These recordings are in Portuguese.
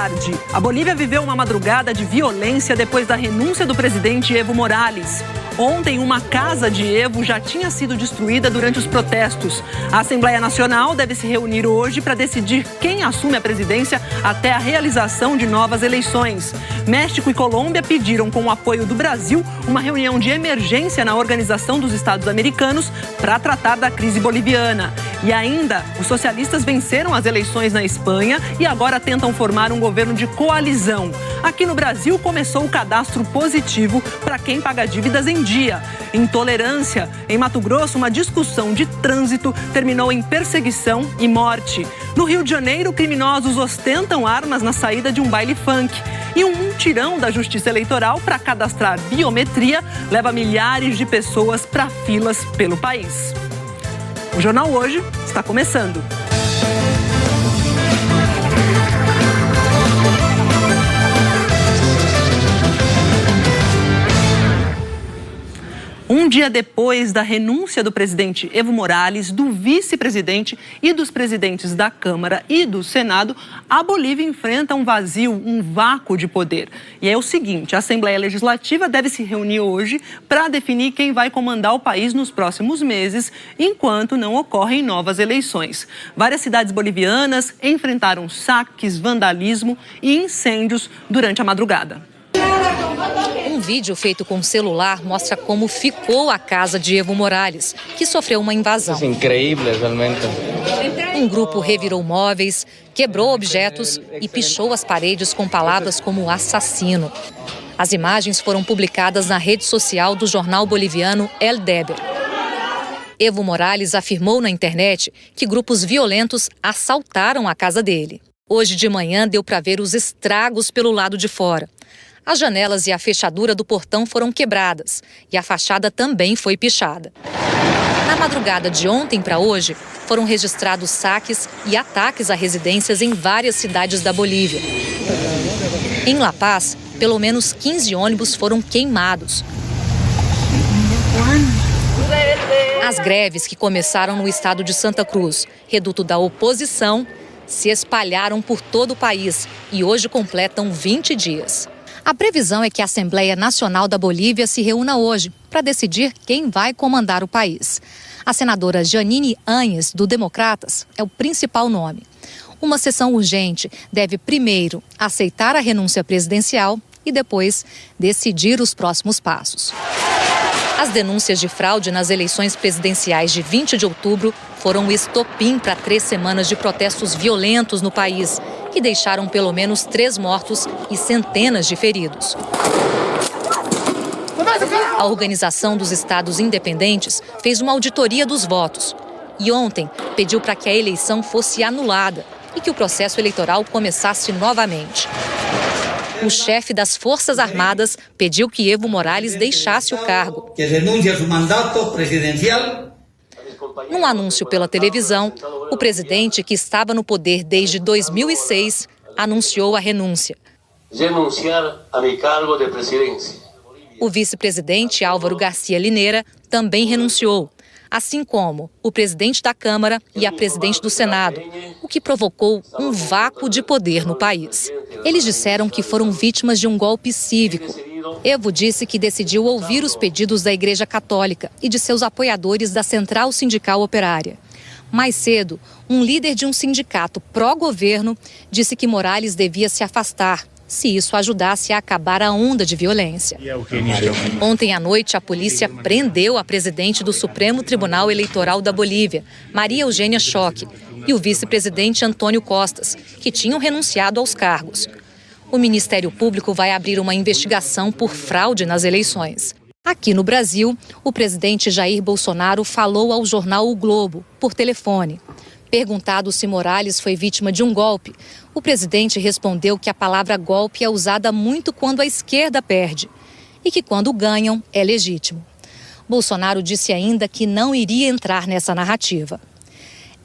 tarde. A Bolívia viveu uma madrugada de violência depois da renúncia do presidente Evo Morales. Ontem, uma casa de Evo já tinha sido destruída durante os protestos. A Assembleia Nacional deve se reunir hoje para decidir quem assume a presidência até a realização de novas eleições. México e Colômbia pediram, com o apoio do Brasil, uma reunião de emergência na Organização dos Estados Americanos para tratar da crise boliviana. E ainda, os socialistas venceram as eleições na Espanha e agora tentam formar um governo de coalizão. Aqui no Brasil, começou o cadastro positivo para quem paga dívidas em dia. Intolerância. Em Mato Grosso, uma discussão de trânsito terminou em perseguição e morte. No Rio de Janeiro, criminosos ostentam armas na saída de um baile funk. E um mutirão da Justiça Eleitoral para cadastrar biometria leva milhares de pessoas para filas pelo país. O Jornal Hoje está começando. Um dia depois da renúncia do presidente Evo Morales, do vice-presidente e dos presidentes da Câmara e do Senado, a Bolívia enfrenta um vazio, um vácuo de poder. E é o seguinte, a Assembleia Legislativa deve se reunir hoje para definir quem vai comandar o país nos próximos meses, enquanto não ocorrem novas eleições. Várias cidades bolivianas enfrentaram saques, vandalismo e incêndios durante a madrugada. Um vídeo feito com celular mostra como ficou a casa de Evo Morales, que sofreu uma invasão. É incrível, realmente. Um grupo revirou móveis, quebrou objetos e pichou as paredes com palavras como assassino. As imagens foram publicadas na rede social do jornal boliviano El Deber. Evo Morales afirmou na internet que grupos violentos assaltaram a casa dele. Hoje de manhã deu para ver os estragos pelo lado de fora. As janelas e a fechadura do portão foram quebradas e a fachada também foi pichada. Na madrugada de ontem para hoje, foram registrados saques e ataques a residências em várias cidades da Bolívia. Em La Paz, pelo menos 15 ônibus foram queimados. As greves que começaram no estado de Santa Cruz, reduto da oposição, se espalharam por todo o país e hoje completam 20 dias. A previsão é que a Assembleia Nacional da Bolívia se reúna hoje para decidir quem vai comandar o país. A senadora Janine Áñez, do Democratas, é o principal nome. Uma sessão urgente deve primeiro aceitar a renúncia presidencial e depois decidir os próximos passos. As denúncias de fraude nas eleições presidenciais de 20 de outubro foram o estopim para 3 semanas de protestos violentos no país, que deixaram pelo menos 3 mortos e centenas de feridos. A Organização dos Estados Independentes fez uma auditoria dos votos e ontem pediu para que a eleição fosse anulada e que o processo eleitoral começasse novamente. O chefe das Forças Armadas pediu que Evo Morales deixasse o cargo. Que renuncie a seu mandato presidencial. Num anúncio pela televisão, o presidente, que estava no poder desde 2006, anunciou a renúncia. Renunciar a meu cargo de presidência. O vice-presidente Álvaro Garcia Linera também renunciou, assim como o presidente da Câmara e a presidente do Senado, o que provocou um vácuo de poder no país. Eles disseram que foram vítimas de um golpe cívico. Evo disse que decidiu ouvir os pedidos da Igreja Católica e de seus apoiadores da Central Sindical Operária. Mais cedo, um líder de um sindicato pró-governo disse que Morales devia se afastar, se isso ajudasse a acabar a onda de violência. Ontem à noite, a polícia prendeu a presidente do Supremo Tribunal Eleitoral da Bolívia, Maria Eugênia Choque, e o vice-presidente Antônio Costas, que tinham renunciado aos cargos. O Ministério Público vai abrir uma investigação por fraude nas eleições. Aqui no Brasil, o presidente Jair Bolsonaro falou ao jornal O Globo, por telefone. Perguntado se Morales foi vítima de um golpe, o presidente respondeu que a palavra golpe é usada muito quando a esquerda perde e que quando ganham é legítimo. Bolsonaro disse ainda que não iria entrar nessa narrativa.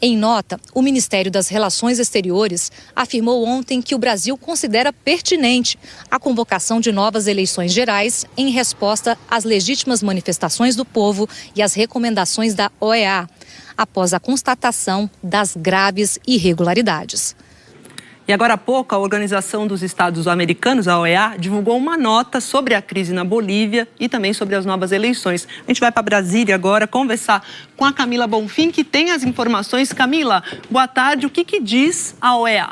Em nota, o Ministério das Relações Exteriores afirmou ontem que o Brasil considera pertinente a convocação de novas eleições gerais em resposta às legítimas manifestações do povo e às recomendações da OEA, após a constatação das graves irregularidades. E agora há pouco, a Organização dos Estados Americanos, a OEA, divulgou uma nota sobre a crise na Bolívia e também sobre as novas eleições. A gente vai para Brasília agora conversar com a Camila Bonfim, que tem as informações. Camila, boa tarde. O que diz a OEA?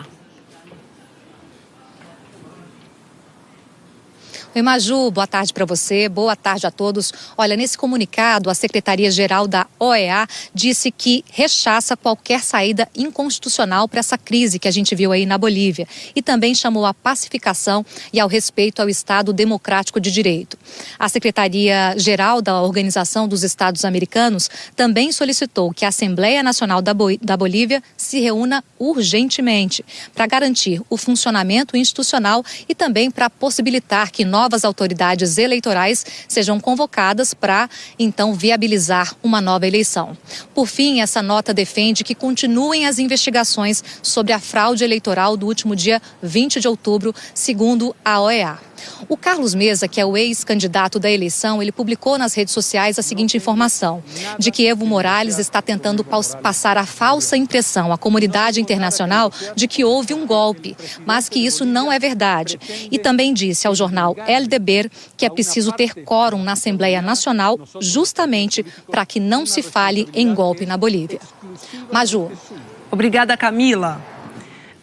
Oi, Maju, boa tarde para você, boa tarde a todos. Olha, nesse comunicado, a Secretaria-Geral da OEA disse que rechaça qualquer saída inconstitucional para essa crise que a gente viu aí na Bolívia e também chamou à pacificação e ao respeito ao Estado Democrático de Direito. A Secretaria-Geral da Organização dos Estados Americanos também solicitou que a Assembleia Nacional da Bolívia se reúna urgentemente para garantir o funcionamento institucional e também para possibilitar que novas autoridades eleitorais sejam convocadas para, então, viabilizar uma nova eleição. Por fim, essa nota defende que continuem as investigações sobre a fraude eleitoral do último dia 20 de outubro, segundo a OEA. O Carlos Mesa, que é o ex-candidato da eleição, ele publicou nas redes sociais a seguinte informação, de que Evo Morales está tentando passar a falsa impressão à comunidade internacional de que houve um golpe, mas que isso não é verdade. E também disse ao jornal El Deber que é preciso ter quórum na Assembleia Nacional justamente para que não se fale em golpe na Bolívia. Maju. Obrigada, Camila.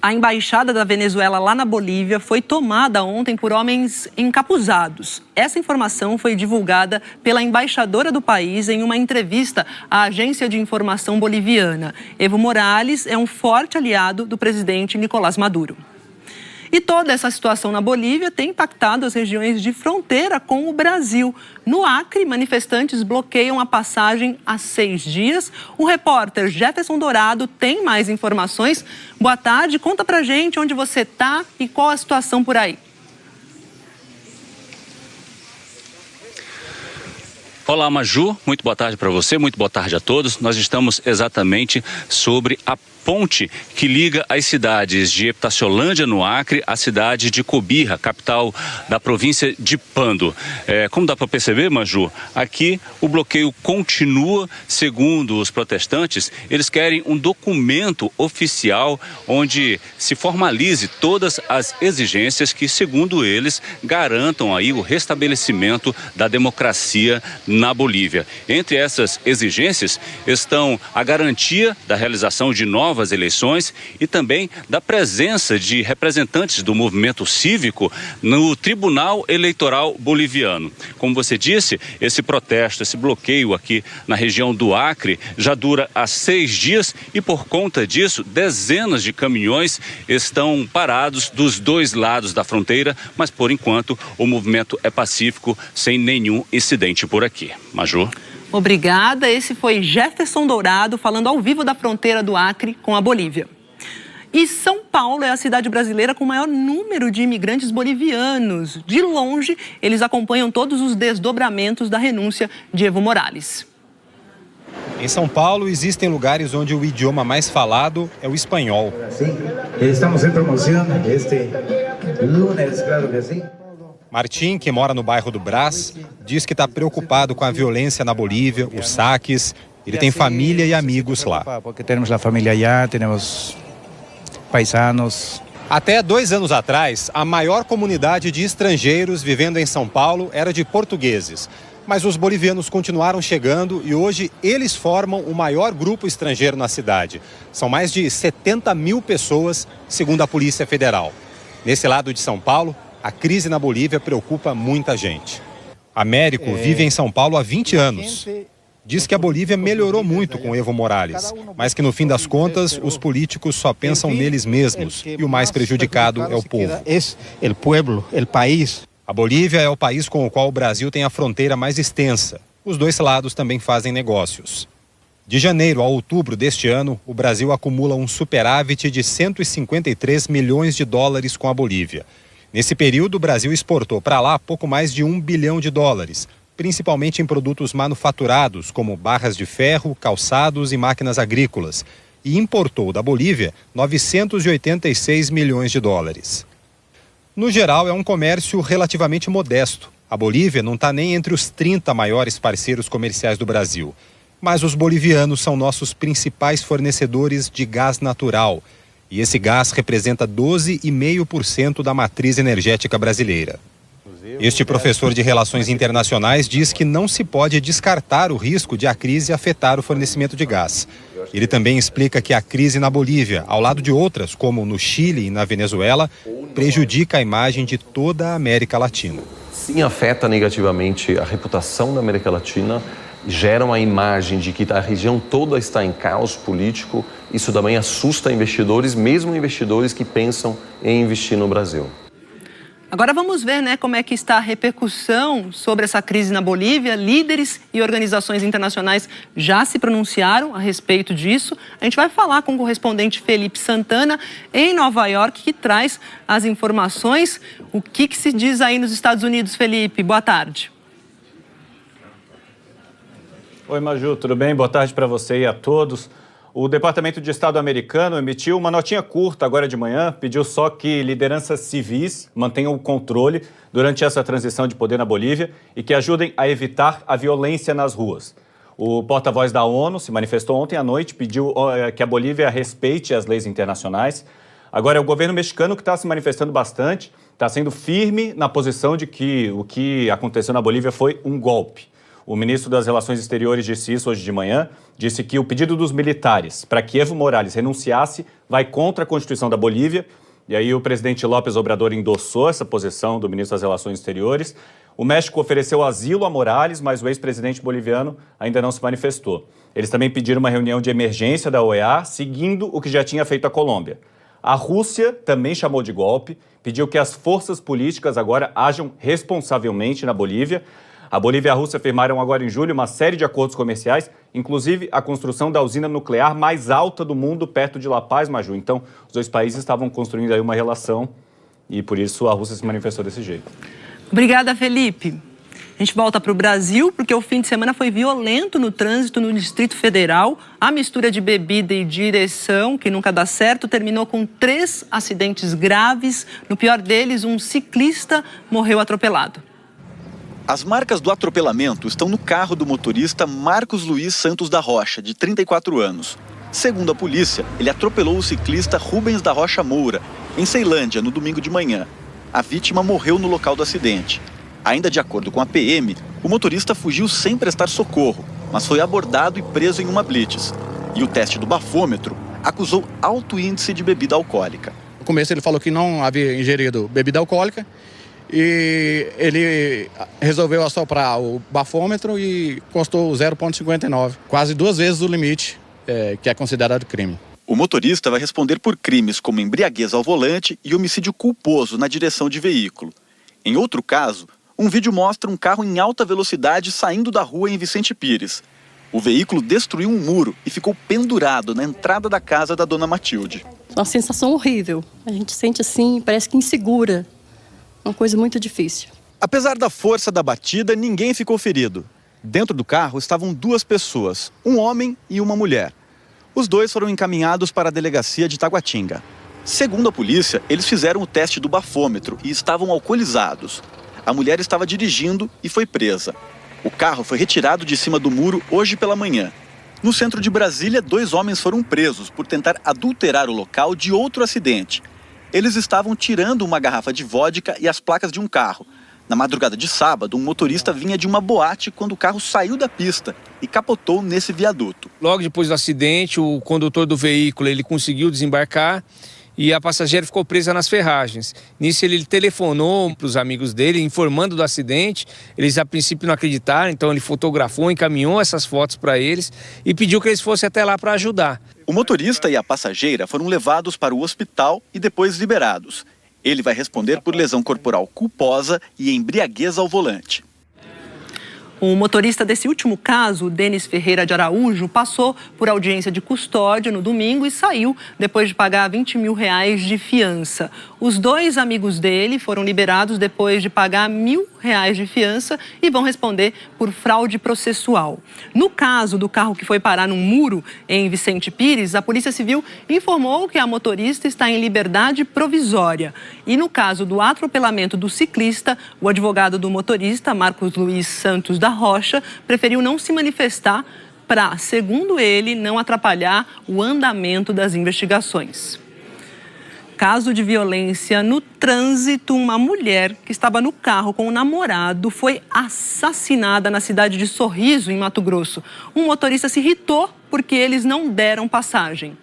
A embaixada da Venezuela lá na Bolívia foi tomada ontem por homens encapuzados. Essa informação foi divulgada pela embaixadora do país em uma entrevista à agência de informação boliviana. Evo Morales é um forte aliado do presidente Nicolás Maduro. E toda essa situação na Bolívia tem impactado as regiões de fronteira com o Brasil. No Acre, manifestantes bloqueiam a passagem há 6 dias. O repórter Jefferson Dourado tem mais informações. Boa tarde, conta pra gente onde você está e qual a situação por aí. Olá, Maju, muito boa tarde para você, muito boa tarde a todos. Nós estamos exatamente sobre a ponte que liga as cidades de Epitaciolândia, no Acre, à cidade de Cobija, capital da província de Pando. Como dá para perceber, Maju, aqui o bloqueio continua. Segundo os protestantes, eles querem um documento oficial onde se formalize todas as exigências que, segundo eles, garantam aí o restabelecimento da democracia na Bolívia. Entre essas exigências estão a garantia da realização de novas eleições e também da presença de representantes do movimento cívico no Tribunal Eleitoral Boliviano. Como você disse, esse protesto, esse bloqueio aqui na região do Acre já dura há 6 dias e, por conta disso, dezenas de caminhões estão parados dos 2 lados da fronteira, mas por enquanto o movimento é pacífico, sem nenhum incidente por aqui. Maju. Obrigada. Esse foi Jefferson Dourado falando ao vivo da fronteira do Acre com a Bolívia. E São Paulo é a cidade brasileira com o maior número de imigrantes bolivianos. De longe, eles acompanham todos os desdobramentos da renúncia de Evo Morales. Em São Paulo, existem lugares onde o idioma mais falado é o espanhol. Sim, estamos em promoção este lunes, claro que sim. Martim, que mora no bairro do Brás, diz que está preocupado com a violência na Bolívia, os saques. Ele tem família e amigos lá. Porque temos a família lá, temos paisanos. Até 2 anos atrás, a maior comunidade de estrangeiros vivendo em São Paulo era de portugueses. Mas os bolivianos continuaram chegando e hoje eles formam o maior grupo estrangeiro na cidade. São mais de 70 mil pessoas, segundo a Polícia Federal. Nesse lado de São Paulo, a crise na Bolívia preocupa muita gente. Américo vive em São Paulo há 20 anos. Diz que a Bolívia melhorou muito com Evo Morales, mas que no fim das contas os políticos só pensam neles mesmos e o mais prejudicado é o povo. É o povo, o país. A Bolívia é o país com o qual o Brasil tem a fronteira mais extensa. Os 2 lados também fazem negócios. De janeiro a outubro deste ano, o Brasil acumula um superávit de 153 milhões de dólares com a Bolívia. Nesse período, o Brasil exportou para lá pouco mais de $1 bilhão, principalmente em produtos manufaturados, como barras de ferro, calçados e máquinas agrícolas, e importou da Bolívia 986 milhões de dólares. No geral, é um comércio relativamente modesto. A Bolívia não está nem entre os 30 maiores parceiros comerciais do Brasil. Mas os bolivianos são nossos principais fornecedores de gás natural. E esse gás representa 12,5% da matriz energética brasileira. Este professor de Relações Internacionais diz que não se pode descartar o risco de a crise afetar o fornecimento de gás. Ele também explica que a crise na Bolívia, ao lado de outras, como no Chile e na Venezuela, prejudica a imagem de toda a América Latina. Sim, afeta negativamente a reputação da América Latina, gera uma imagem de que a região toda está em caos político. Isso também assusta investidores, mesmo investidores que pensam em investir no Brasil. Agora vamos ver, como é que está a repercussão sobre essa crise na Bolívia. Líderes e organizações internacionais já se pronunciaram a respeito disso. A gente vai falar com o correspondente Felipe Santana em Nova York, que traz as informações. O que se diz aí nos Estados Unidos, Felipe? Boa tarde. Oi, Maju, tudo bem? Boa tarde para você e a todos. O Departamento de Estado americano emitiu uma notinha curta agora de manhã, pediu só que lideranças civis mantenham o controle durante essa transição de poder na Bolívia e que ajudem a evitar a violência nas ruas. O porta-voz da ONU se manifestou ontem à noite, pediu que a Bolívia respeite as leis internacionais. Agora é o governo mexicano que está se manifestando bastante, está sendo firme na posição de que o que aconteceu na Bolívia foi um golpe. O ministro das Relações Exteriores disse isso hoje de manhã, disse que o pedido dos militares para que Evo Morales renunciasse vai contra a Constituição da Bolívia. E aí o presidente López Obrador endossou essa posição do ministro das Relações Exteriores. O México ofereceu asilo a Morales, mas o ex-presidente boliviano ainda não se manifestou. Eles também pediram uma reunião de emergência da OEA, seguindo o que já tinha feito a Colômbia. A Rússia também chamou de golpe, pediu que as forças políticas agora ajam responsavelmente na Bolívia. A Bolívia e a Rússia firmaram agora em julho uma série de acordos comerciais, inclusive a construção da usina nuclear mais alta do mundo, perto de La Paz, Maju. Então, os dois países estavam construindo aí uma relação e, por isso, a Rússia se manifestou desse jeito. Obrigada, Felipe. A gente volta para o Brasil, porque o fim de semana foi violento no trânsito no Distrito Federal. A mistura de bebida e direção, que nunca dá certo, terminou com 3 acidentes graves. No pior deles, um ciclista morreu atropelado. As marcas do atropelamento estão no carro do motorista Marcos Luiz Santos da Rocha, de 34 anos. Segundo a polícia, ele atropelou o ciclista Rubens da Rocha Moura, em Ceilândia, no domingo de manhã. A vítima morreu no local do acidente. Ainda de acordo com a PM, o motorista fugiu sem prestar socorro, mas foi abordado e preso em uma blitz. E o teste do bafômetro acusou alto índice de bebida alcoólica. No começo ele falou que não havia ingerido bebida alcoólica, e ele resolveu assoprar o bafômetro e constou 0,59, quase 2 vezes o limite que é considerado crime. O motorista vai responder por crimes como embriaguez ao volante e homicídio culposo na direção de veículo. Em outro caso, um vídeo mostra um carro em alta velocidade saindo da rua em Vicente Pires. O veículo destruiu um muro e ficou pendurado na entrada da casa da dona Matilde. Uma sensação horrível. A gente sente assim, parece que insegura. Uma coisa muito difícil. Apesar da força da batida, ninguém ficou ferido. Dentro do carro estavam 2 pessoas, um homem e uma mulher. Os 2 foram encaminhados para a delegacia de Taguatinga. Segundo a polícia, eles fizeram o teste do bafômetro e estavam alcoolizados. A mulher estava dirigindo e foi presa. O carro foi retirado de cima do muro hoje pela manhã. No centro de Brasília, 2 homens foram presos por tentar adulterar o local de outro acidente. Eles estavam tirando uma garrafa de vodka e as placas de um carro. Na madrugada de sábado, um motorista vinha de uma boate quando o carro saiu da pista e capotou nesse viaduto. Logo depois do acidente, o condutor do veículo ele conseguiu desembarcar e a passageira ficou presa nas ferragens. Nisso ele telefonou para os amigos dele, informando do acidente. Eles a princípio não acreditaram, então ele fotografou, encaminhou essas fotos para eles e pediu que eles fossem até lá para ajudar. O motorista e a passageira foram levados para o hospital e depois liberados. Ele vai responder por lesão corporal culposa e embriaguez ao volante. O motorista desse último caso, Denis Ferreira de Araújo, passou por audiência de custódia no domingo e saiu depois de pagar R$20 mil de fiança. Os 2 amigos dele foram liberados depois de pagar R$1.000 de fiança e vão responder por fraude processual. No caso do carro que foi parar num muro em Vicente Pires, a Polícia Civil informou que a motorista está em liberdade provisória. E no caso do atropelamento do ciclista, o advogado do motorista, Marcos Luiz Santos da Rocha, preferiu não se manifestar para, segundo ele, não atrapalhar o andamento das investigações. Caso de violência no trânsito, uma mulher que estava no carro com o namorado foi assassinada na cidade de Sorriso, em Mato Grosso. Um motorista se irritou porque eles não deram passagem.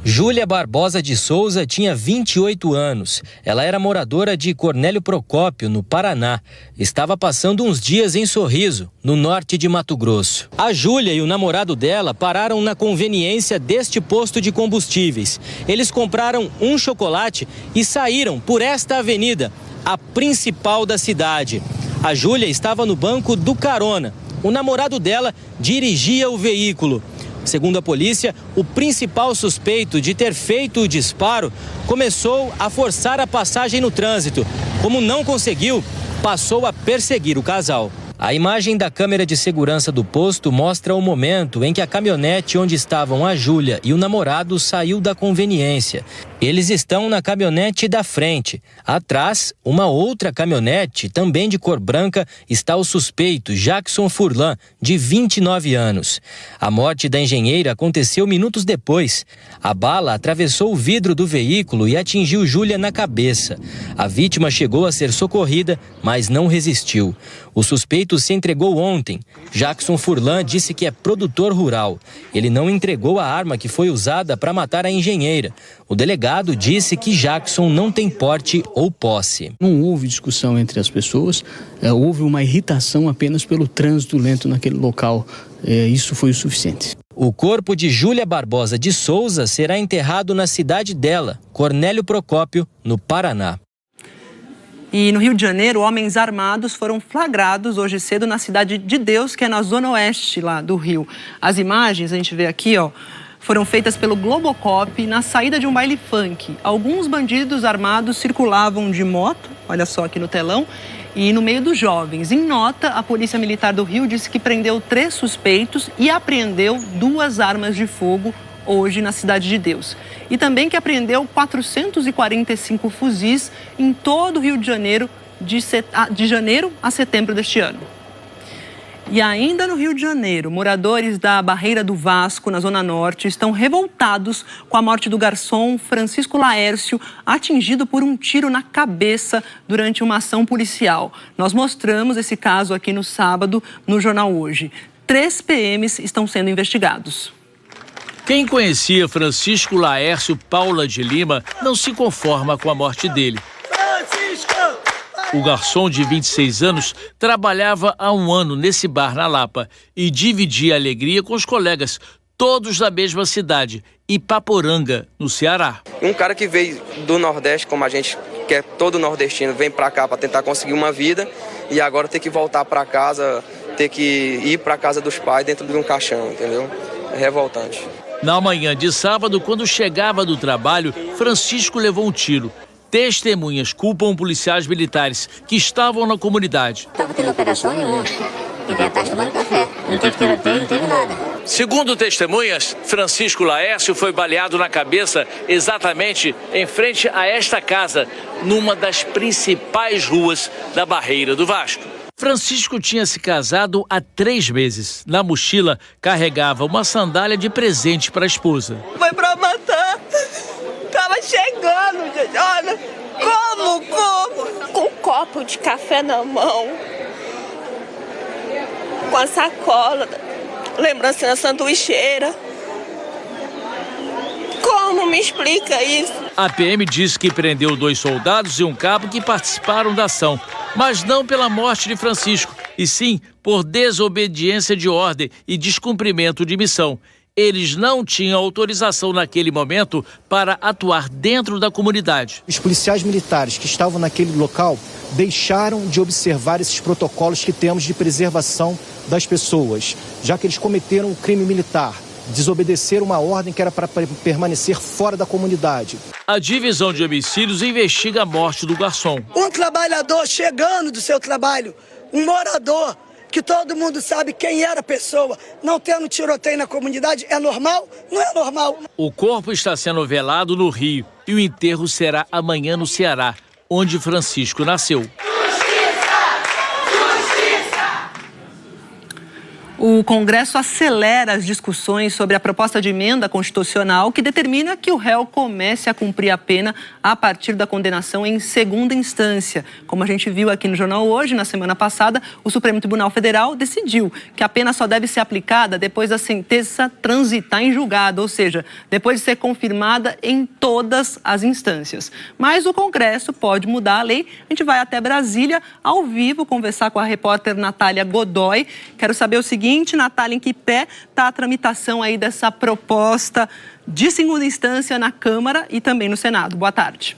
Júlia Barbosa de Souza tinha 28 anos. Ela era moradora de Cornélio Procópio, no Paraná. Estava passando uns dias em Sorriso, no norte de Mato Grosso. A Júlia e o namorado dela pararam na conveniência deste posto de combustíveis. Eles compraram um chocolate e saíram por esta avenida, a principal da cidade. A Júlia estava no banco do carona. O namorado dela dirigia o veículo. Segundo a polícia, o principal suspeito de ter feito o disparo começou a forçar a passagem no trânsito. Como não conseguiu, passou a perseguir o casal. A imagem da câmera de segurança do posto mostra o momento em que a caminhonete onde estavam a Júlia e o namorado saiu da conveniência. Eles estão na caminhonete da frente. Atrás, uma outra caminhonete, também de cor branca, está o suspeito, Jackson Furlan, de 29 anos. A morte da engenheira aconteceu minutos depois. A bala atravessou o vidro do veículo e atingiu Júlia na cabeça. A vítima chegou a ser socorrida, mas não resistiu. O suspeito se entregou ontem. Jackson Furlan disse que é produtor rural. Ele não entregou a arma que foi usada para matar a engenheira. O delegado disse que Jackson não tem porte ou posse. Não houve discussão entre as pessoas, houve uma irritação apenas pelo trânsito lento naquele local. Isso foi o suficiente. O corpo de Júlia Barbosa de Souza será enterrado na cidade dela, Cornélio Procópio, no Paraná. E no Rio de Janeiro, homens armados foram flagrados hoje cedo na Cidade de Deus, que é na zona oeste lá do Rio. As imagens, a gente vê aqui, ó, foram feitas pelo Globocop na saída de um baile funk. Alguns bandidos armados circulavam de moto, olha só aqui no telão, e no meio dos jovens. Em nota, a Polícia Militar do Rio disse que prendeu 3 suspeitos e apreendeu 2 armas de fogo hoje na Cidade de Deus. E também que apreendeu 445 fuzis em todo o Rio de Janeiro, de janeiro a setembro deste ano. E ainda no Rio de Janeiro, moradores da Barreira do Vasco, na Zona Norte, estão revoltados com a morte do garçom Francisco Laércio, atingido por um tiro na cabeça durante uma ação policial. Nós mostramos esse caso aqui no sábado, no Jornal Hoje. 3 PMs estão sendo investigados. Quem conhecia Francisco Laércio Paula de Lima não se conforma com a morte dele. O garçom de 26 anos trabalhava há um ano nesse bar na Lapa e dividia a alegria com os colegas, todos da mesma cidade, Ipaporanga, no Ceará. Um cara que veio do Nordeste, como a gente, que é todo nordestino, vem para cá para tentar conseguir uma vida e agora ter que voltar para casa, ter que ir para casa dos pais dentro de um caixão, entendeu? É revoltante. Na manhã de sábado, quando chegava do trabalho, Francisco levou um tiro. Testemunhas culpam policiais militares que estavam na comunidade. Estava tendo operação nenhuma. Ele estava tomando café. Não teve tiroteio, não teve nada. Segundo testemunhas, Francisco Laércio foi baleado na cabeça exatamente em frente a esta casa, numa das principais ruas da Barreira do Vasco. Francisco tinha se casado há 3 meses. Na mochila, carregava uma sandália de presente para a esposa. Foi para matar. Tava chegando, gente. Olha, como? Com um copo de café na mão. Com a sacola, lembrança da sanduicheira. Como me explica isso? A PM disse que prendeu 2 soldados e um cabo que participaram da ação, mas não pela morte de Francisco, e sim por desobediência de ordem e descumprimento de missão. Eles não tinham autorização naquele momento para atuar dentro da comunidade. Os policiais militares que estavam naquele local deixaram de observar esses protocolos que temos de preservação das pessoas, já que eles cometeram um crime militar. Desobedecer uma ordem que era para permanecer fora da comunidade. A divisão de homicídios investiga a morte do garçom. Um trabalhador chegando do seu trabalho, um morador, que todo mundo sabe quem era a pessoa, não tendo tiroteio na comunidade, é normal? Não é normal. O corpo está sendo velado no Rio e o enterro será amanhã no Ceará, onde Francisco nasceu. O Congresso acelera as discussões sobre a proposta de emenda constitucional que determina que o réu comece a cumprir a pena a partir da condenação em segunda instância. Como a gente viu aqui no Jornal Hoje, na semana passada, o Supremo Tribunal Federal decidiu que a pena só deve ser aplicada depois da sentença transitar em julgado, ou seja, depois de ser confirmada em todas as instâncias. Mas o Congresso pode mudar a lei. A gente vai até Brasília, ao vivo, conversar com a repórter Natália Godoy. Quero saber o seguinte, Natália, em que pé está a tramitação aí dessa proposta de segunda instância na Câmara e também no Senado? Boa tarde.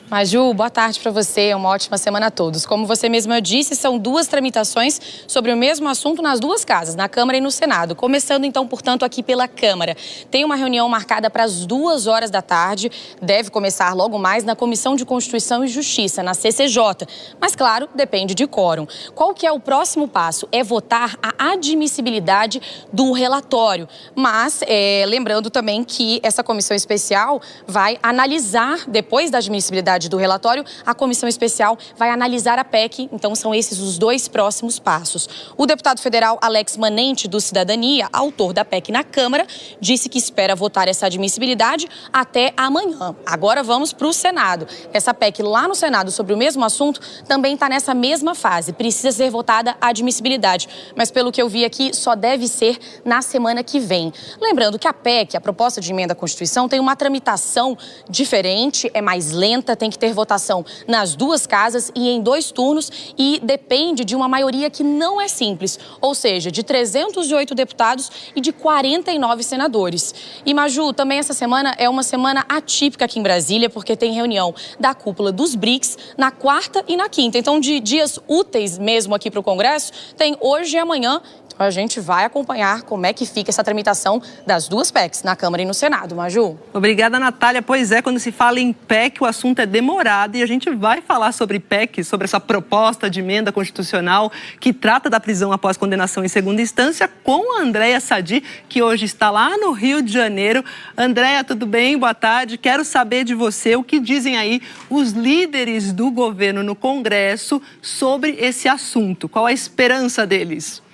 Maju, boa tarde para você, uma ótima semana a todos. Como você mesma disse, são duas tramitações sobre o mesmo assunto nas duas casas, na Câmara e no Senado. Começando então, portanto, aqui pela Câmara. Tem uma reunião marcada para as 2h da tarde, deve começar logo mais na Comissão de Constituição e Justiça, na CCJ. Mas, claro, depende de quórum. Qual que é o próximo passo? É votar a admissibilidade do relatório. Mas, lembrando também que essa comissão especial vai analisar, depois da admissibilidade do relatório, a comissão especial vai analisar a PEC, então são esses os dois próximos passos. O deputado federal Alex Manente, do Cidadania, autor da PEC na Câmara, disse que espera votar essa admissibilidade até amanhã. Agora vamos para o Senado. Essa PEC lá no Senado sobre o mesmo assunto também está nessa mesma fase, precisa ser votada a admissibilidade, mas pelo que eu vi aqui, só deve ser na semana que vem. Lembrando que a PEC, a proposta de emenda à Constituição, tem uma tramitação diferente, é mais lenta, tem que ter votação nas duas casas e em 2 turnos e depende de uma maioria que não é simples, ou seja, de 308 deputados e de 49 senadores. E, Maju, também essa semana é uma semana atípica aqui em Brasília, porque tem reunião da cúpula dos BRICS na 4ª e na 5ª. Então, de dias úteis mesmo aqui para o Congresso, tem hoje e amanhã. A gente vai acompanhar como é que fica essa tramitação das duas PECs, na Câmara e no Senado. Maju? Obrigada, Natália. Pois é, quando se fala em PEC, o assunto é demorado e a gente vai falar sobre PEC, sobre essa proposta de emenda constitucional que trata da prisão após condenação em segunda instância, com a Andréia Sadi, que hoje está lá no Rio de Janeiro. Andréia, tudo bem? Boa tarde. Quero saber de você o que dizem aí os líderes do governo no Congresso sobre esse assunto. Qual a esperança deles?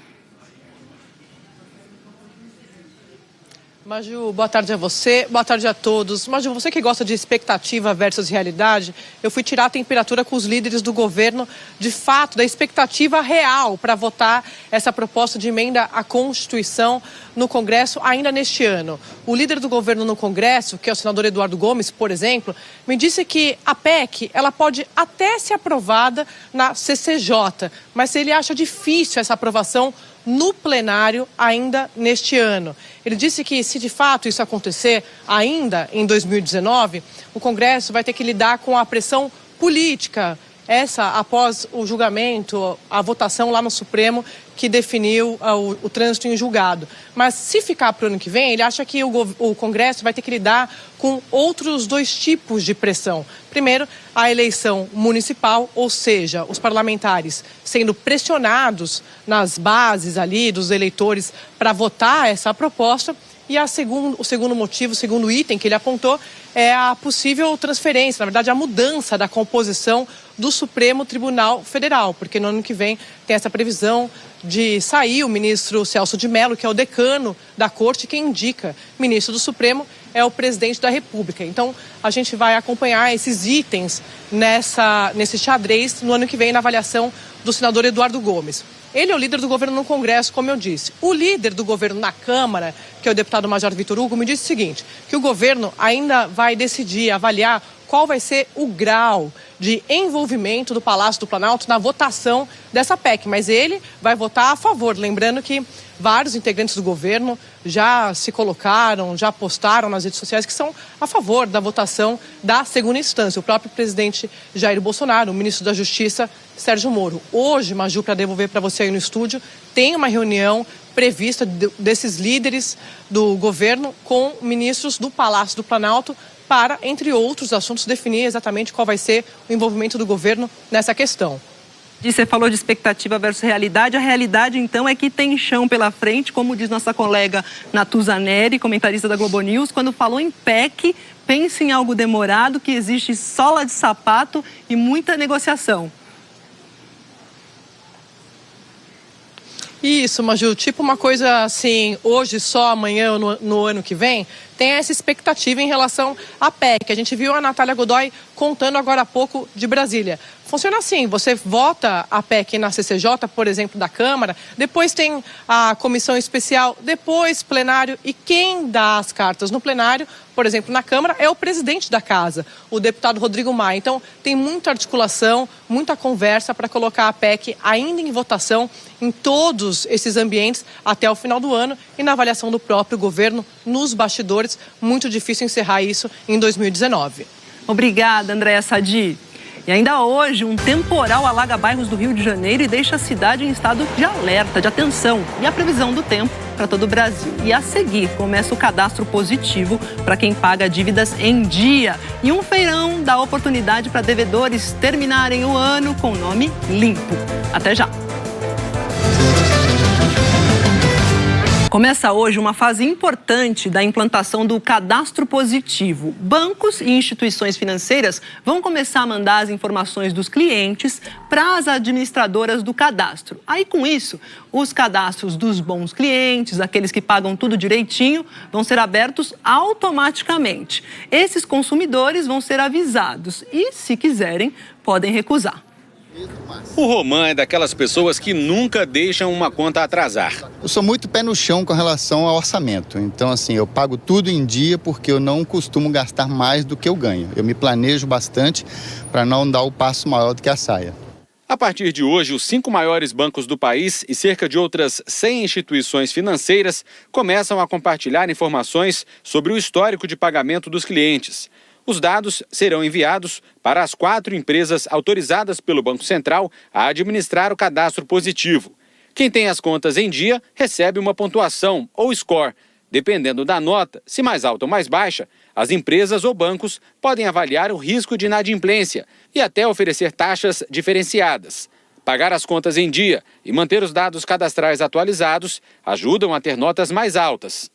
Maju, boa tarde a você, boa tarde a todos. Maju, você que gosta de expectativa versus realidade, eu fui tirar a temperatura com os líderes do governo, de fato, da expectativa real para votar essa proposta de emenda à Constituição no Congresso ainda neste ano. O líder do governo no Congresso, que é o senador Eduardo Gomes, por exemplo, me disse que a PEC ela pode até ser aprovada na CCJ, mas ele acha difícil essa aprovação no plenário ainda neste ano. Ele disse que, se de fato isso acontecer ainda em 2019, o Congresso vai ter que lidar com a pressão política, essa após o julgamento, a votação lá no Supremo que definiu o trânsito em julgado. Mas se ficar para o ano que vem, ele acha que o Congresso vai ter que lidar com outros 2 tipos de pressão. Primeiro, a eleição municipal, ou seja, os parlamentares sendo pressionados nas bases ali dos eleitores para votar essa proposta. E o segundo motivo, o segundo item que ele apontou é a possível transferência, na verdade a mudança da composição do Supremo Tribunal Federal, porque no ano que vem tem essa previsão de sair o ministro Celso de Mello, que é o decano da Corte, quem indica ministro do Supremo é o presidente da República. Então, a gente vai acompanhar esses itens nesse xadrez no ano que vem na avaliação do senador Eduardo Gomes. Ele é o líder do governo no Congresso, como eu disse. O líder do governo na Câmara, que é o deputado Major Vitor Hugo, me disse o seguinte, que o governo ainda vai decidir, avaliar qual vai ser o grau de envolvimento do Palácio do Planalto na votação dessa PEC. Mas ele vai votar a favor, lembrando que vários integrantes do governo já se colocaram, já postaram nas redes sociais que são a favor da votação da segunda instância. O próprio presidente Jair Bolsonaro, o ministro da Justiça, Sérgio Moro. Hoje, Maju, para devolver para você aí no estúdio, tem uma reunião prevista desses líderes do governo com ministros do Palácio do Planalto para, entre outros assuntos, definir exatamente qual vai ser o envolvimento do governo nessa questão. Você falou de expectativa versus realidade. A realidade, então, é que tem chão pela frente, como diz nossa colega Natuza Neri, comentarista da Globo News, quando falou em PEC, pense em algo demorado, que existe sola de sapato e muita negociação. Isso, Maju, tipo uma coisa assim, hoje só, amanhã ou no ano que vem, tem essa expectativa em relação à PEC. A gente viu a Natália Godoy contando agora há pouco de Brasília. Funciona assim, você vota a PEC na CCJ, por exemplo, da Câmara, depois tem a comissão especial, depois plenário, e quem dá as cartas no plenário, por exemplo, na Câmara, é o presidente da casa, o deputado Rodrigo Maia. Então, tem muita articulação, muita conversa para colocar a PEC ainda em votação em todos esses ambientes até o final do ano e na avaliação do próprio governo nos bastidores. Muito difícil encerrar isso em 2019. Obrigada, Andréa Sadi. E ainda hoje, um temporal alaga bairros do Rio de Janeiro e deixa a cidade em estado de alerta, de atenção. E a previsão do tempo para todo o Brasil. E a seguir, começa o cadastro positivo para quem paga dívidas em dia. E um feirão dá oportunidade para devedores terminarem o ano com nome limpo. Até já! Começa hoje uma fase importante da implantação do cadastro positivo. Bancos e instituições financeiras vão começar a mandar as informações dos clientes para as administradoras do cadastro. Aí, com isso, os cadastros dos bons clientes, aqueles que pagam tudo direitinho, vão ser abertos automaticamente. Esses consumidores vão ser avisados e, se quiserem, podem recusar. O Roman é daquelas pessoas que nunca deixam uma conta atrasar. Eu sou muito pé no chão com relação ao orçamento. Então, assim, eu pago tudo em dia porque eu não costumo gastar mais do que eu ganho. Eu me planejo bastante para não dar o passo maior do que a saia. A partir de hoje, os 5 maiores bancos do país e cerca de outras 100 instituições financeiras começam a compartilhar informações sobre o histórico de pagamento dos clientes. Os dados serão enviados para as 4 empresas autorizadas pelo Banco Central a administrar o cadastro positivo. Quem tem as contas em dia recebe uma pontuação ou score. Dependendo da nota, se mais alta ou mais baixa, as empresas ou bancos podem avaliar o risco de inadimplência e até oferecer taxas diferenciadas. Pagar as contas em dia e manter os dados cadastrais atualizados ajudam a ter notas mais altas.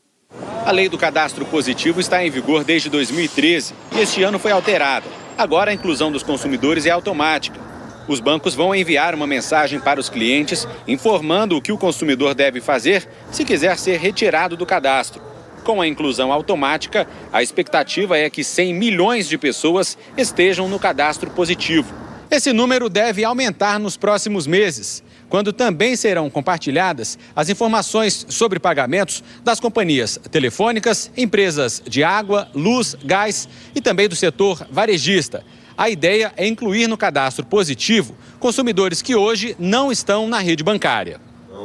A lei do cadastro positivo está em vigor desde 2013 e este ano foi alterada. Agora a inclusão dos consumidores é automática. Os bancos vão enviar uma mensagem para os clientes informando o que o consumidor deve fazer se quiser ser retirado do cadastro. Com a inclusão automática, a expectativa é que 100 milhões de pessoas estejam no cadastro positivo. Esse número deve aumentar nos próximos meses, quando também serão compartilhadas as informações sobre pagamentos das companhias telefônicas, empresas de água, luz, gás e também do setor varejista. A ideia é incluir no cadastro positivo consumidores que hoje não estão na rede bancária.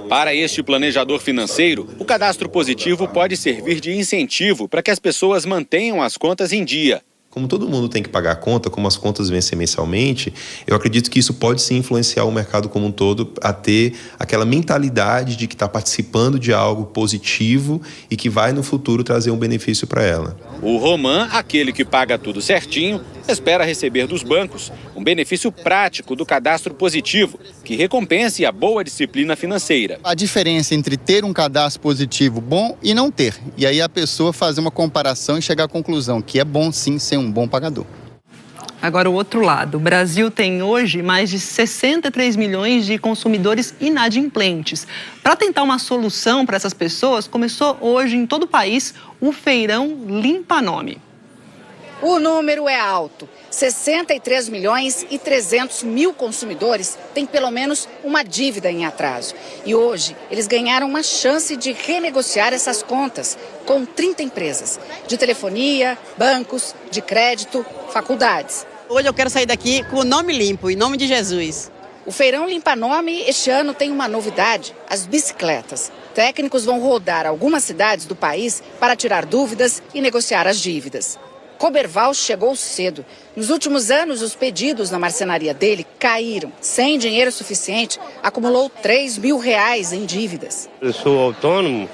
Para este planejador financeiro, o cadastro positivo pode servir de incentivo para que as pessoas mantenham as contas em dia. Como todo mundo tem que pagar a conta, como as contas vencem mensalmente, eu acredito que isso pode sim influenciar o mercado como um todo a ter aquela mentalidade de que está participando de algo positivo e que vai no futuro trazer um benefício para ela. O Roman, aquele que paga tudo certinho, espera receber dos bancos um benefício prático do cadastro positivo, que recompense a boa disciplina financeira. A diferença entre ter um cadastro positivo bom e não ter. E aí a pessoa fazer uma comparação e chegar à conclusão que é bom sim ser um bom pagador. Agora, o outro lado. O Brasil tem hoje mais de 63 milhões de consumidores inadimplentes. Para tentar uma solução para essas pessoas, começou hoje em todo o país o Feirão Limpa Nome. O número é alto. 63 milhões e 300 mil consumidores têm pelo menos uma dívida em atraso. E hoje eles ganharam uma chance de renegociar essas contas com 30 empresas de telefonia, bancos, de crédito, faculdades. Hoje eu quero sair daqui com o nome limpo, em nome de Jesus. O Feirão Limpa Nome este ano tem uma novidade, as bicicletas. Técnicos vão rodar algumas cidades do país para tirar dúvidas e negociar as dívidas. Coberval chegou cedo. Nos últimos anos, os pedidos na marcenaria dele caíram. Sem dinheiro suficiente, acumulou R$3 mil em dívidas. Eu sou autônomo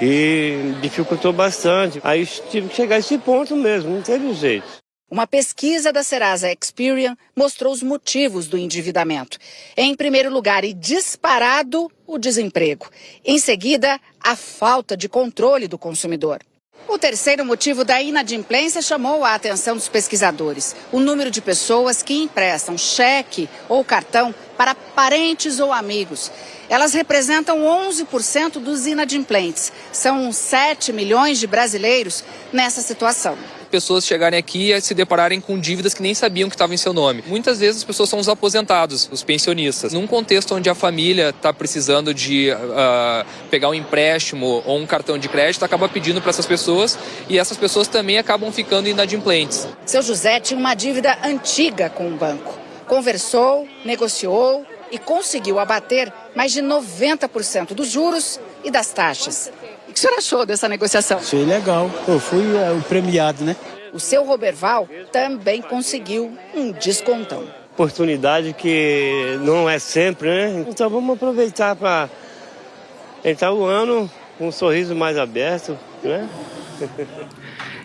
e dificultou bastante. Aí tive que chegar a esse ponto mesmo, não teve jeito. Uma pesquisa da Serasa Experian mostrou os motivos do endividamento. Em primeiro lugar e disparado, o desemprego. Em seguida, a falta de controle do consumidor. O terceiro motivo da inadimplência chamou a atenção dos pesquisadores. O número de pessoas que emprestam cheque ou cartão para parentes ou amigos. Elas representam 11% dos inadimplentes. São 7 milhões de brasileiros nessa situação. Pessoas chegarem aqui e se depararem com dívidas que nem sabiam que estavam em seu nome. Muitas vezes as pessoas são os aposentados, os pensionistas. Num contexto onde a família está precisando de pegar um empréstimo ou um cartão de crédito, acaba pedindo para essas pessoas e essas pessoas também acabam ficando inadimplentes. Seu José tinha uma dívida antiga com o banco. Conversou, negociou e conseguiu abater mais de 90% dos juros e das taxas. O que o senhor achou dessa negociação? Achei legal. Eu fui o premiado, né? O seu Roberval também conseguiu um descontão. Oportunidade que não é sempre, né? Então vamos aproveitar para entrar o ano com um sorriso mais aberto, né?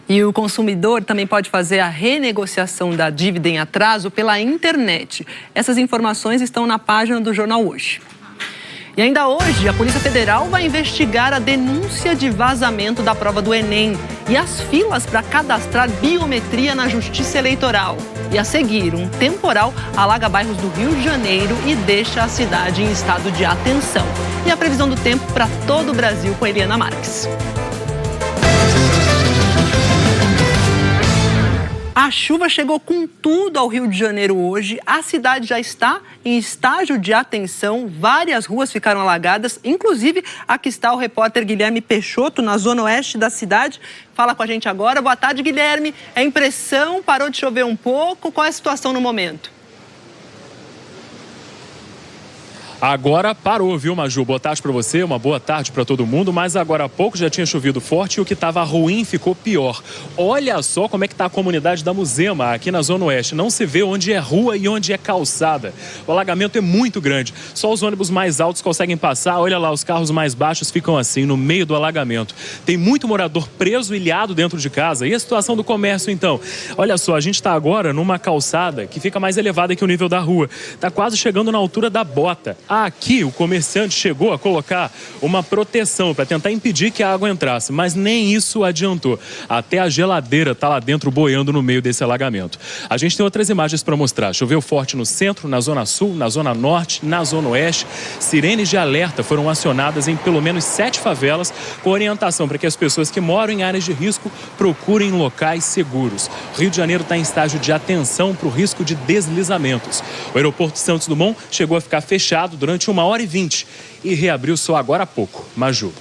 E o consumidor também pode fazer a renegociação da dívida em atraso pela internet. Essas informações estão na página do Jornal Hoje. E ainda hoje, a Polícia Federal vai investigar a denúncia de vazamento da prova do Enem e as filas para cadastrar biometria na Justiça Eleitoral. E a seguir, um temporal alaga bairros do Rio de Janeiro e deixa a cidade em estado de atenção. E a previsão do tempo para todo o Brasil com a Eliana Marques. A chuva chegou com tudo ao Rio de Janeiro hoje. A cidade já está em estágio de atenção. Várias ruas ficaram alagadas, inclusive aqui está o repórter Guilherme Peixoto, na zona oeste da cidade. Fala com a gente agora. Boa tarde, Guilherme. É impressão? Parou de chover um pouco? Qual é a situação no momento? Agora parou, viu, Maju? Boa tarde para você, uma boa tarde para todo mundo, mas agora há pouco já tinha chovido forte e o que estava ruim ficou pior. Olha só como é que está a comunidade da Muzema, aqui na Zona Oeste. Não se vê onde é rua e onde é calçada. O alagamento é muito grande. Só os ônibus mais altos conseguem passar. Olha lá, os carros mais baixos ficam assim, no meio do alagamento. Tem muito morador preso, ilhado dentro de casa. E a situação do comércio, então? Olha só, a gente está agora numa calçada que fica mais elevada que o nível da rua. Está quase chegando na altura da bota. Aqui o comerciante chegou a colocar uma proteção para tentar impedir que a água entrasse, mas nem isso adiantou. Até a geladeira está lá dentro boiando no meio desse alagamento. A gente tem outras imagens para mostrar. Choveu forte no centro, na zona sul, na zona norte, na zona oeste. Sirenes de alerta foram acionadas em pelo menos 7 favelas com orientação para que as pessoas que moram em áreas de risco procurem locais seguros. O Rio de Janeiro está em estágio de atenção para o risco de deslizamentos. O aeroporto Santos Dumont chegou a ficar fechado durante 1h20 e reabriu só agora há pouco. Maju.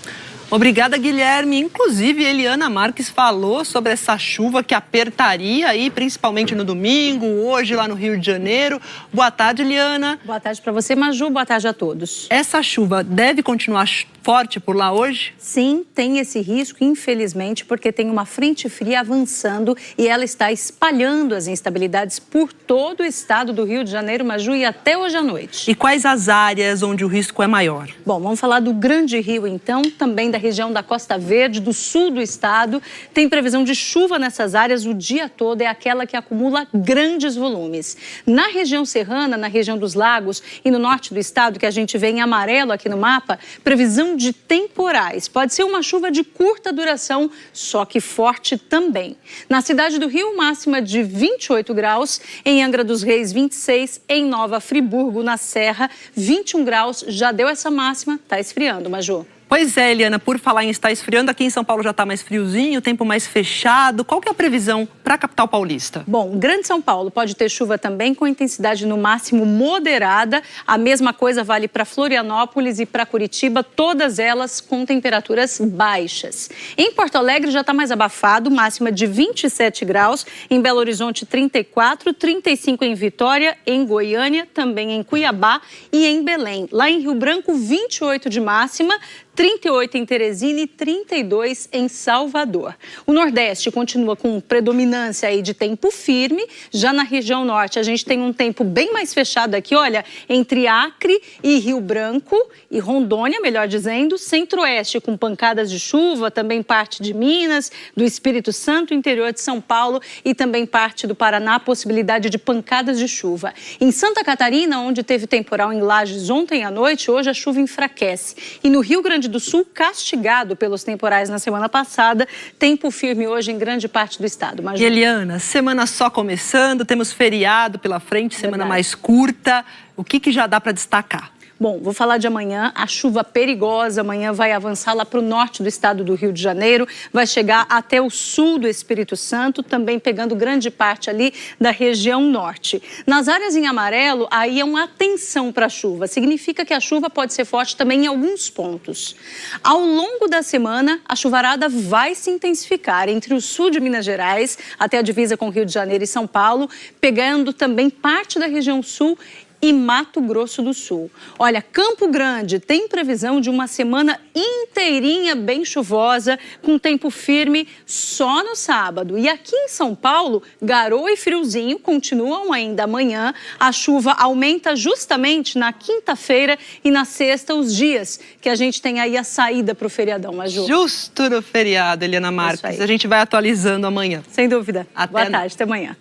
Obrigada, Guilherme. Inclusive, Eliana Marques falou sobre essa chuva que apertaria aí, principalmente no domingo, hoje lá no Rio de Janeiro. Boa tarde, Eliana. Boa tarde para você, Maju. Boa tarde a todos. Essa chuva deve continuar forte por lá hoje? Sim, tem esse risco, infelizmente, porque tem uma frente fria avançando e ela está espalhando as instabilidades por todo o estado do Rio de Janeiro, Maju, e até hoje à noite. E quais as áreas onde o risco é maior? Bom, vamos falar do Grande Rio, então, também da região da Costa Verde, do sul do estado. Tem previsão de chuva nessas áreas o dia todo, é aquela que acumula grandes volumes. Na região serrana, na região dos lagos e no norte do estado, que a gente vê em amarelo aqui no mapa, previsão de temporais. Pode ser uma chuva de curta duração, só que forte também. Na cidade do Rio, máxima de 28 graus, em Angra dos Reis, 26, em Nova Friburgo, na Serra, 21 graus, já deu essa máxima, tá esfriando, Maju. Pois é, Eliana, por falar em estar esfriando, aqui em São Paulo já está mais friozinho, o tempo mais fechado. Qual que é a previsão para a capital paulista? Bom, Grande São Paulo pode ter chuva também com intensidade no máximo moderada. A mesma coisa vale para Florianópolis e para Curitiba, todas elas com temperaturas baixas. Em Porto Alegre já está mais abafado, máxima de 27 graus. Em Belo Horizonte, 34, 35 em Vitória, em Goiânia, também em Cuiabá e em Belém. Lá em Rio Branco, 28 de máxima. 38 em Teresina e 32 em Salvador. O Nordeste continua com predominância aí de tempo firme. Já na região norte, a gente tem um tempo bem mais fechado aqui, olha, entre Acre e Rio Branco e Rondônia, melhor dizendo. Centro-oeste com pancadas de chuva, também parte de Minas, do Espírito Santo, interior de São Paulo e também parte do Paraná, possibilidade de pancadas de chuva. Em Santa Catarina, onde teve temporal em Lages ontem à noite, hoje a chuva enfraquece. E no Rio Grande do Sul, castigado pelos temporais na semana passada, tempo firme hoje em grande parte do estado. E Eliana, semana só começando, temos feriado pela frente, semana mais curta. O que já dá para destacar? Bom, vou falar de amanhã, a chuva perigosa amanhã vai avançar lá para o norte do estado do Rio de Janeiro, vai chegar até o sul do Espírito Santo, também pegando grande parte ali da região norte. Nas áreas em amarelo, aí é uma atenção para a chuva, significa que a chuva pode ser forte também em alguns pontos. Ao longo da semana, a chuvarada vai se intensificar entre o sul de Minas Gerais até a divisa com Rio de Janeiro e São Paulo, pegando também parte da região sul e Mato Grosso do Sul. Olha, Campo Grande tem previsão de uma semana inteirinha bem chuvosa, com tempo firme só no sábado. E aqui em São Paulo, garoa e friozinho continuam ainda amanhã. A chuva aumenta justamente na quinta-feira e na sexta, os dias que a gente tem aí a saída para o feriadão, Maju. Justo no feriado, Eliana Marques. A gente vai atualizando amanhã. Sem dúvida. Boa tarde, até amanhã.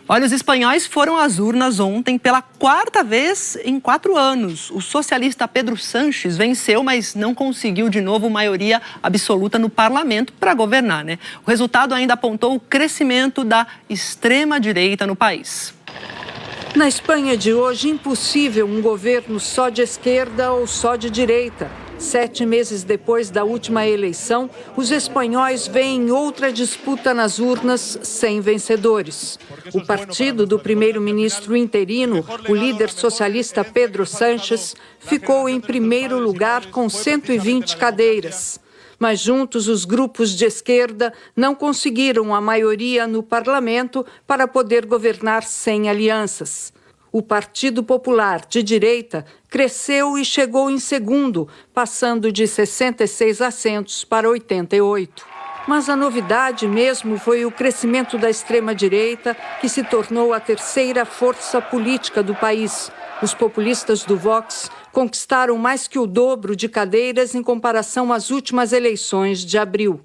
Olha, os espanhóis foram às urnas ontem pela 4ª vez em 4 anos. O socialista Pedro Sánchez venceu, mas não conseguiu de novo maioria absoluta no parlamento para governar, né? O resultado ainda apontou o crescimento da extrema-direita no país. Na Espanha de hoje, impossível um governo só de esquerda ou só de direita. 7 meses depois da última eleição, os espanhóis veem outra disputa nas urnas sem vencedores. O partido do primeiro-ministro interino, o líder socialista Pedro Sánchez, ficou em primeiro lugar com 120 cadeiras. Mas juntos, os grupos de esquerda não conseguiram a maioria no parlamento para poder governar sem alianças. O Partido Popular, de direita, cresceu e chegou em segundo, passando de 66 assentos para 88. Mas a novidade mesmo foi o crescimento da extrema-direita, que se tornou a terceira força política do país. Os populistas do Vox conquistaram mais que o dobro de cadeiras em comparação às últimas eleições de abril.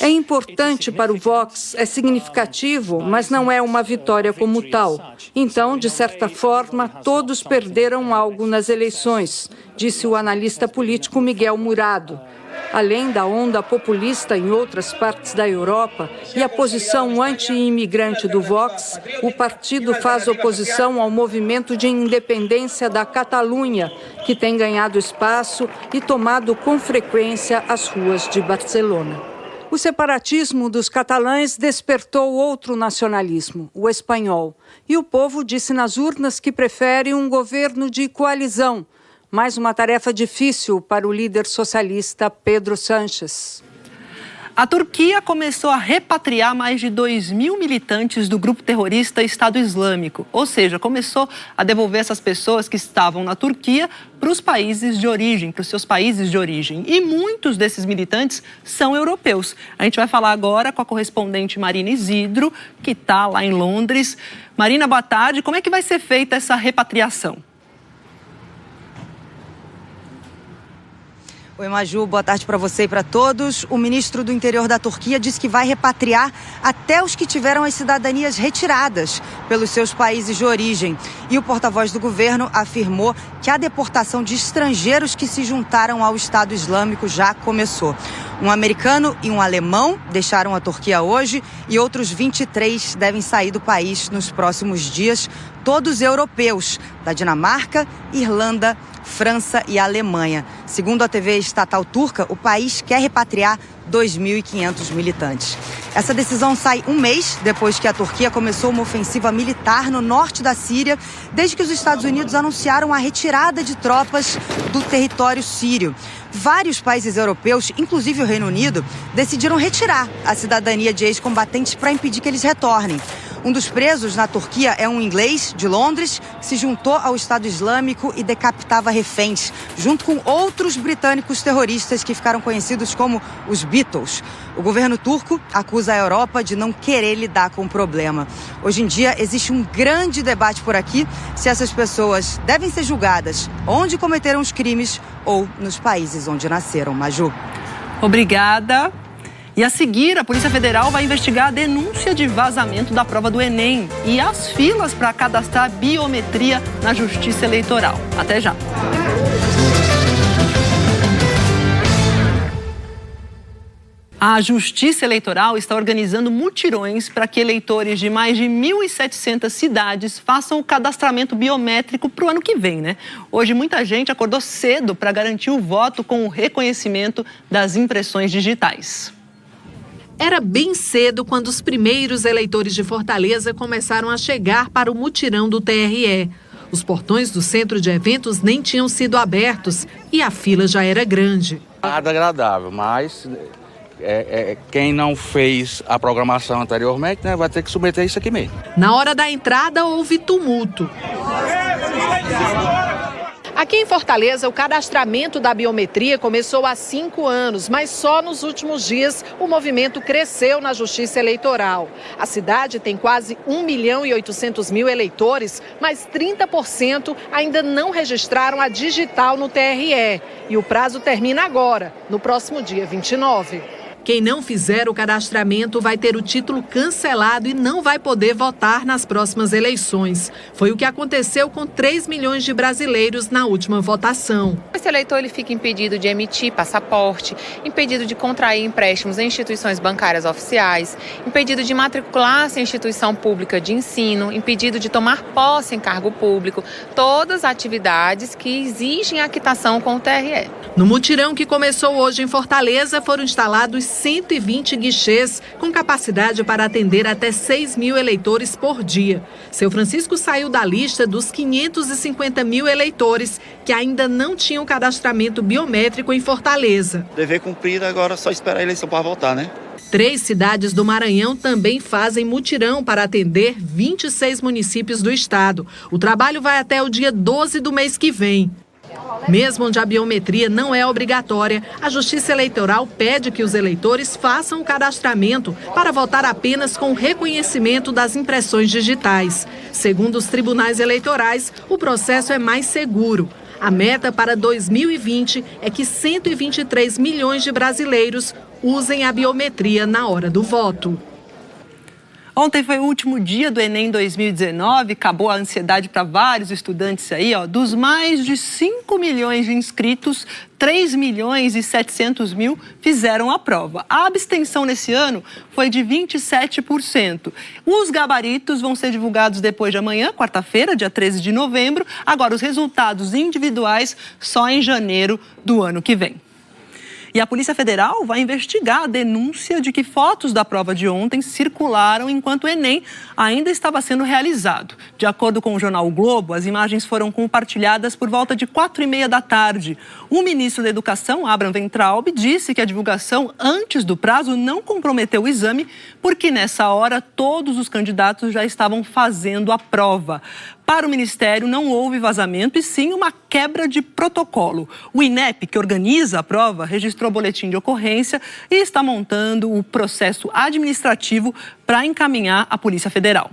É importante para o Vox, é significativo, mas não é uma vitória como tal. Então, de certa forma, todos perderam algo nas eleições, disse o analista político Miguel Murado. Além da onda populista em outras partes da Europa e a posição anti-imigrante do Vox, o partido faz oposição ao movimento de independência da Catalunha, que tem ganhado espaço e tomado com frequência as ruas de Barcelona. O separatismo dos catalães despertou outro nacionalismo, o espanhol. E o povo disse nas urnas que prefere um governo de coalizão. Mais uma tarefa difícil para o líder socialista Pedro Sánchez. A Turquia começou a repatriar mais de 2.000 militantes do grupo terrorista Estado Islâmico. Ou seja, começou a devolver essas pessoas que estavam na Turquia para os países de origem, para os seus países de origem. E muitos desses militantes são europeus. A gente vai falar agora com a correspondente Marina Isidro, que está lá em Londres. Marina, boa tarde. Como é que vai ser feita essa repatriação? Oi, Maju, boa tarde para você e para todos. O ministro do Interior da Turquia disse que vai repatriar até os que tiveram as cidadanias retiradas pelos seus países de origem. E o porta-voz do governo afirmou que a deportação de estrangeiros que se juntaram ao Estado Islâmico já começou. Um americano e um alemão deixaram a Turquia hoje e outros 23 devem sair do país nos próximos dias, todos europeus, da Dinamarca, Irlanda, França e Alemanha. Segundo a TV estatal turca, o país quer repatriar 2.500 militantes. Essa decisão sai um mês depois que a Turquia começou uma ofensiva militar no norte da Síria, desde que os Estados Unidos anunciaram a retirada de tropas do território sírio. Vários países europeus, inclusive o Reino Unido, decidiram retirar a cidadania de ex-combatentes para impedir que eles retornem. Um dos presos na Turquia é um inglês de Londres que se juntou ao Estado Islâmico e decapitava reféns, junto com outros britânicos terroristas que ficaram conhecidos como os Beatles. O governo turco acusa a Europa de não querer lidar com o problema. Hoje em dia existe um grande debate por aqui se essas pessoas devem ser julgadas onde cometeram os crimes ou nos países onde nasceram. Maju. Obrigada. E a seguir, a Polícia Federal vai investigar a denúncia de vazamento da prova do Enem e as filas para cadastrar biometria na Justiça Eleitoral. Até já. A Justiça Eleitoral está organizando mutirões para que eleitores de mais de 1.700 cidades façam o cadastramento biométrico para o ano que vem, né? Hoje, muita gente acordou cedo para garantir o voto com o reconhecimento das impressões digitais. Era bem cedo quando os primeiros eleitores de Fortaleza começaram a chegar para o mutirão do TRE. Os portões do centro de eventos nem tinham sido abertos e a fila já era grande. Nada agradável, mas quem não fez a programação anteriormente, né, vai ter que submeter isso aqui mesmo. Na hora da entrada houve tumulto. Aqui em Fortaleza, o cadastramento da biometria começou há 5 anos, mas só nos últimos dias o movimento cresceu na Justiça Eleitoral. A cidade tem quase 1.800.000 eleitores, mas 30% ainda não registraram a digital no TRE. E o prazo termina agora, no próximo dia 29. Quem não fizer o cadastramento vai ter o título cancelado e não vai poder votar nas próximas eleições. Foi o que aconteceu com 3 milhões de brasileiros na última votação. Esse eleitor ele fica impedido de emitir passaporte, impedido de contrair empréstimos em instituições bancárias oficiais, impedido de matricular-se em instituição pública de ensino, impedido de tomar posse em cargo público, todas atividades que exigem a quitação com o TRE. No mutirão que começou hoje em Fortaleza, foram instalados 120 guichês com capacidade para atender até 6.000 eleitores por dia. Seu Francisco saiu da lista dos 550.000 eleitores que ainda não tinham cadastramento biométrico em Fortaleza. Dever cumprido, agora só esperar a eleição para votar, né? 3 cidades do Maranhão também fazem mutirão para atender 26 municípios do estado. O trabalho vai até o dia 12 do mês que vem. Mesmo onde a biometria não é obrigatória, a Justiça Eleitoral pede que os eleitores façam o cadastramento para votar apenas com reconhecimento das impressões digitais. Segundo os tribunais eleitorais, o processo é mais seguro. A meta para 2020 é que 123 milhões de brasileiros usem a biometria na hora do voto. Ontem foi o último dia do Enem 2019, acabou a ansiedade para vários estudantes aí, ó. Dos mais de 5 milhões de inscritos, 3 milhões e 700 mil fizeram a prova. A abstenção nesse ano foi de 27%. Os gabaritos vão ser divulgados depois de amanhã, quarta-feira, dia 13 de novembro. Agora, os resultados individuais só em janeiro do ano que vem. E a Polícia Federal vai investigar a denúncia de que fotos da prova de ontem circularam enquanto o Enem ainda estava sendo realizado. De acordo com o jornal o Globo, as imagens foram compartilhadas por volta de 4h30 da tarde. O ministro da Educação, Abraham Weintraub, disse que a divulgação antes do prazo não comprometeu o exame, porque nessa hora todos os candidatos já estavam fazendo a prova. Para o Ministério, não houve vazamento e sim uma quebra de protocolo. O INEP, que organiza a prova, registrou boletim de ocorrência e está montando o processo administrativo para encaminhar à Polícia Federal.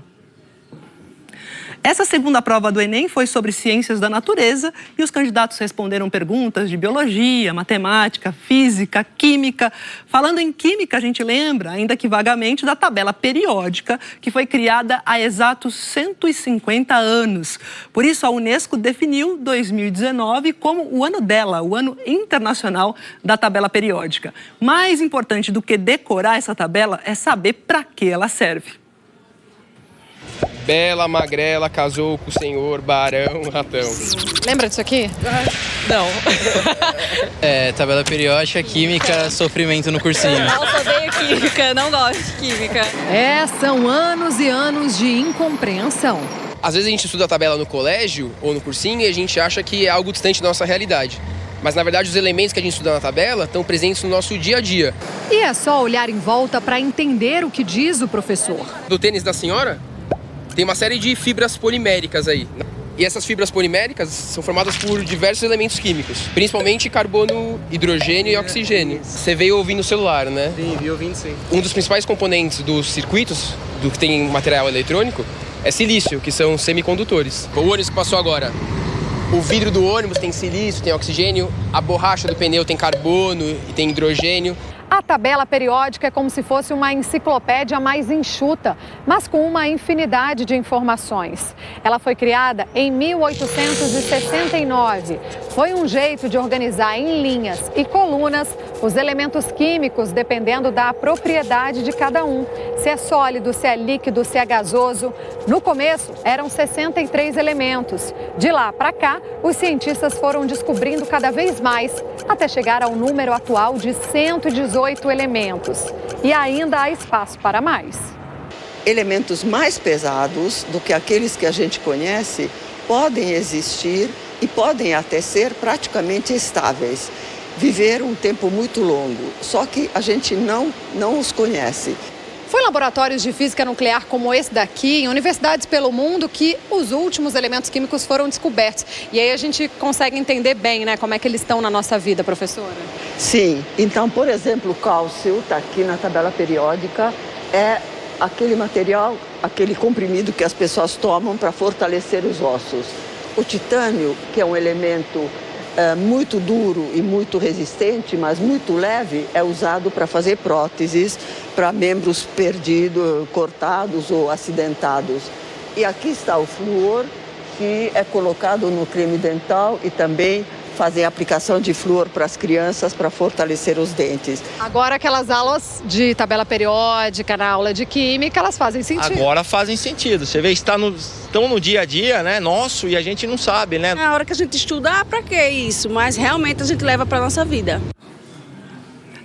Essa segunda prova do Enem foi sobre ciências da natureza e os candidatos responderam perguntas de biologia, matemática, física, química. Falando em química, a gente lembra, ainda que vagamente, da tabela periódica, que foi criada há exatos 150 anos. Por isso, a Unesco definiu 2019 como o ano dela, o ano internacional da tabela periódica. Mais importante do que decorar essa tabela é saber para que ela serve. Bela, magrela, casou com o senhor, barão, ratão. Lembra disso aqui? Não. Tabela periódica, química, sofrimento no cursinho. Nossa, odeio química, não gosto de química. São anos e anos de incompreensão. Às vezes a gente estuda a tabela no colégio ou no cursinho e a gente acha que é algo distante da nossa realidade. Mas, na verdade, os elementos que a gente estuda na tabela estão presentes no nosso dia a dia. E é só olhar em volta para entender o que diz o professor. Do tênis da senhora, tem uma série de fibras poliméricas aí. E essas fibras poliméricas são formadas por diversos elementos químicos, principalmente carbono, hidrogênio e oxigênio. Você veio ouvindo o celular, né? Sim, vi ouvindo sim. Um dos principais componentes dos circuitos, do que tem material eletrônico, é silício, que são semicondutores. O ônibus que passou agora, o vidro do ônibus tem silício, tem oxigênio, a borracha do pneu tem carbono e tem hidrogênio. A A tabela periódica é como se fosse uma enciclopédia mais enxuta, mas com uma infinidade de informações. Ela foi criada em 1869. Foi um jeito de organizar em linhas e colunas os elementos químicos, dependendo da propriedade de cada um. Se é sólido, se é líquido, se é gasoso. No começo, eram 63 elementos. De lá para cá, os cientistas foram descobrindo cada vez mais, até chegar ao número atual de 118 elementos. E ainda há espaço para mais. Elementos mais pesados do que aqueles que a gente conhece podem existir e podem até ser praticamente estáveis. Viver um tempo muito longo, só que a gente não os conhece. Foi em laboratórios de física nuclear como esse daqui, em universidades pelo mundo, que os últimos elementos químicos foram descobertos. E aí a gente consegue entender bem, né, como é que eles estão na nossa vida, professora? Sim. Então, por exemplo, o cálcio está aqui na tabela periódica, é aquele material, aquele comprimido que as pessoas tomam para fortalecer os ossos. O titânio, que é um elemento muito duro e muito resistente, mas muito leve, é usado para fazer próteses para membros perdidos, cortados ou acidentados. E aqui está o flúor, que é colocado no creme dental e também fazer aplicação de flúor para as crianças para fortalecer os dentes. Agora aquelas aulas de tabela periódica, na aula de química, elas fazem sentido. Agora fazem sentido. Você vê, estão no dia a dia, né, nosso, e a gente não sabe, né? Na hora que a gente estuda, para que isso? Mas realmente a gente leva para nossa vida.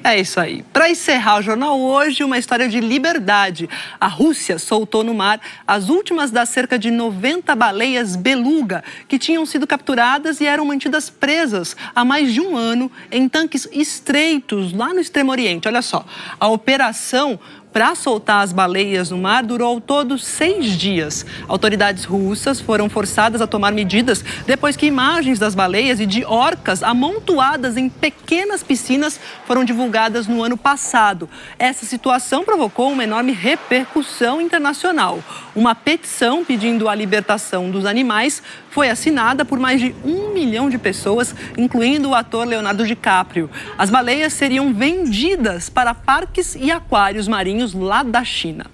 É isso aí. Para encerrar o jornal hoje, uma história de liberdade. A Rússia soltou no mar as últimas das cerca de 90 baleias beluga que tinham sido capturadas e eram mantidas presas há mais de um ano em tanques estreitos lá no Extremo Oriente. Olha só, a operação para soltar as baleias no mar durou ao todo 6 dias. Autoridades russas foram forçadas a tomar medidas depois que imagens das baleias e de orcas amontoadas em pequenas piscinas foram divulgadas no ano passado. Essa situação provocou uma enorme repercussão internacional. Uma petição pedindo a libertação dos animais foi assinada por mais de 1 milhão de pessoas, incluindo o ator Leonardo DiCaprio. As baleias seriam vendidas para parques e aquários marinhos lá da China.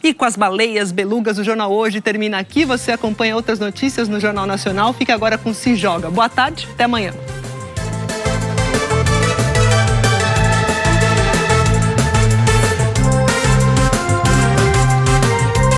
E com as baleias belugas, o Jornal Hoje termina aqui. Você acompanha outras notícias no Jornal Nacional. Fica agora com Se Joga. Boa tarde, até amanhã.